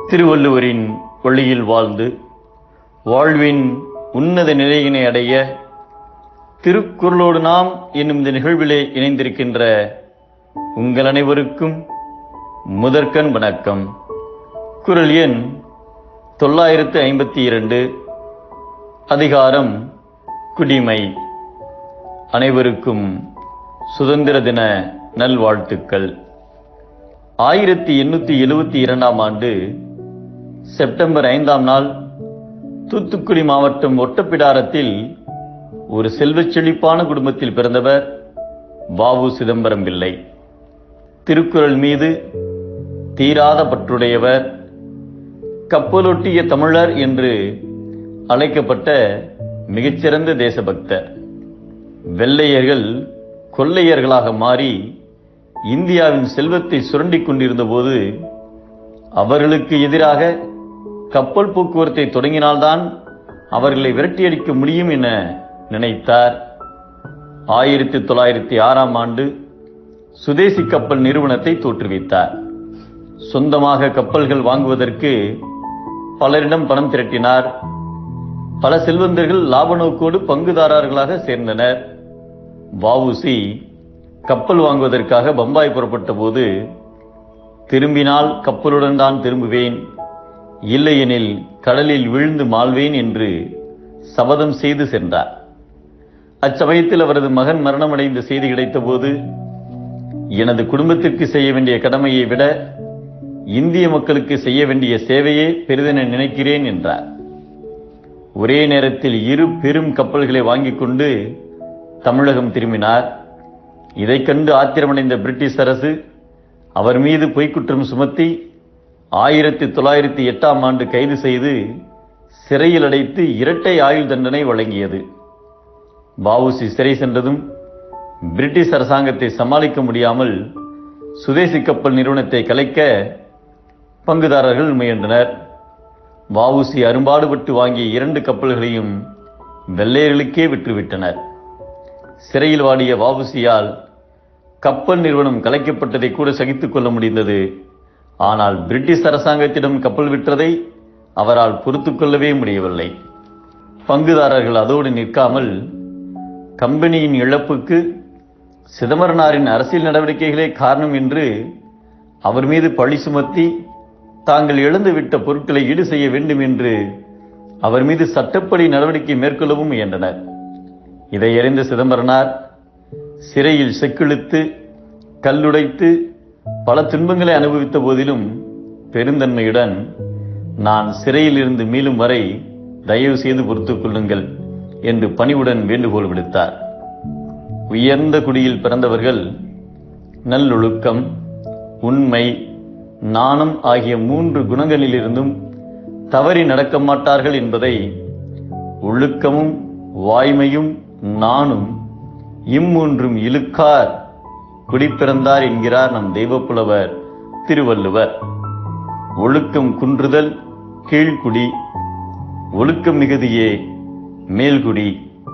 திருவள்ளுவரின் வழியில் வாழ்ந்து வாழ்வின் உன்னத நிலையினை அடைய திருக்குறளோடு நாம் என்னும் இந்த நிகழ்விலே இணைந்திருக்கின்ற உங்கள் அனைவருக்கும் முதற்கண் வணக்கம். குறள் எண் 952, அதிகாரம் குடிமை. அனைவருக்கும் சுதந்திர தின நல்வாழ்த்துக்கள். 1872 ஆண்டு செப்டம்பர் 5ஆம் நாள் தூத்துக்குடி மாவட்டம் ஒட்டப்பிடாரத்தில் ஒரு செல்வச் செழிப்பான குடும்பத்தில் பிறந்தவர் வ.உ. சிதம்பரம் பிள்ளை. திருக்குறள் மீது தீராத பற்றுடையவர், கப்பலொட்டிய தமிழர் என்று அழைக்கப்பட்ட மிகச்சிறந்த தேசபக்தர். வெள்ளையர்கள் கொள்ளையர்களாக மாறி இந்தியாவின் செல்வத்தை சுரண்டிக் கொண்டிருந்த போது அவர்களுக்கு எதிராக கப்பல் போக்குவரத்தை தொடங்கினால்தான் அவர்களை விரட்டியடிக்க முடியும் என நினைத்தார். 1906ஆம் ஆண்டு சுதேசி கப்பல் நிறுவனத்தை தோற்றுவித்தார். சொந்தமாக கப்பல்கள் வாங்குவதற்கு பலரிடம் பணம் திரட்டினார். பல செல்வந்தர்கள் லாப நோக்கோடு பங்குதாரர்களாக சேர்ந்தனர். வ.உ.சி. கப்பல் வாங்குவதற்காக பம்பாய் புறப்பட்ட போது, திரும்பினால் கப்பலுடன் தான் திரும்புவேன், இல்லையெனில் கடலில் விழுந்து மாள்வேன் என்று சபதம் செய்து சென்றார். அச்சமயத்தில் அவரது மகன் மரணமடைந்த செய்தி கிடைத்தபோது, எனது குடும்பத்திற்கு செய்ய வேண்டிய கடமையை விட இந்திய மக்களுக்கு செய்ய வேண்டிய சேவையே பெரிதென நினைக்கிறேன் என்றார். ஒரே நேரத்தில் 2 பெரும் கப்பல்களை வாங்கிக் கொண்டு தமிழகம் திரும்பினார். இதைக் கண்டு ஆத்திரமடைந்த பிரிட்டிஷ் அரசு அவர் மீது பொய்க்குற்றம் சுமத்தி 1908ஆம் ஆண்டு கைது செய்து சிறையில் அடைத்து இரட்டை ஆயுள் தண்டனை வழங்கியது. வ.உ.சி. சிறை சென்றதும் பிரிட்டிஷ் அரசாங்கத்தை சமாளிக்க முடியாமல் சுதேசி கப்பல் நிறுவனத்தை கலைக்க பங்குதாரர்கள் முயன்றனர். வ.உ.சி. அரும்பாடுபட்டு வாங்கிய 2 கப்பல்களையும் வெள்ளையர்களுக்கே விற்றுவிட்டனர். சிறையில் வாடிய வ.உ.சி.யால் கப்பல் நிறுவனம் கலைக்கப்பட்டதை கூட சகித்துக் கொள்ள முடிந்தது. ஆனால் பிரிட்டிஷ் அரசாங்கத்திடம் கப்பல் விற்றதை அவரால் பொறுத்துக் கொள்ளவே முடியவில்லை. பங்குதாரர்கள் அதோடு நிற்காமல் கம்பெனியின் இழப்புக்கு சிதம்பரனாரின் அரசியல் நடவடிக்கைகளே காரணம் என்று அவர் மீது பழி சுமத்தி தாங்கள் இழந்துவிட்ட பொருட்களை ஈடு செய்ய வேண்டும் என்று அவர் மீது சட்டப்படி நடவடிக்கை மேற்கொள்ளவும் முயன்றனர். இதை அறிந்த சிதம்பரனார் சிறையில் செக்கிழுத்து கல்லுடைத்து பல துன்பங்களை அனுபவித்த போதிலும் பெருந்தன்மையுடன், நான் சிறையில் இருந்து மீளும் வரை தயவு செய்து பொறுத்துக் கொள்ளுங்கள் என்று பணிவுடன் வேண்டுகோள் விடுத்தார். உயர்ந்த குடியில் பிறந்தவர்கள் நல்லொழுக்கம், உண்மை, நாணம் ஆகிய 3 குணங்களிலிருந்தும் தவறி நடக்க மாட்டார்கள் என்பதை ஒழுக்கமும் வாய்மையும் நாணும் இம்மூன்றும் இழுக்கார் குடிப்பிறந்தார் என்கிறார் நம் தெய்வப்புலவர் திருவள்ளுவர். ஒழுக்கம் குன்றுதல் கீழ்குடி, ஒழுக்கம் மிகுதியே மேல்குடி.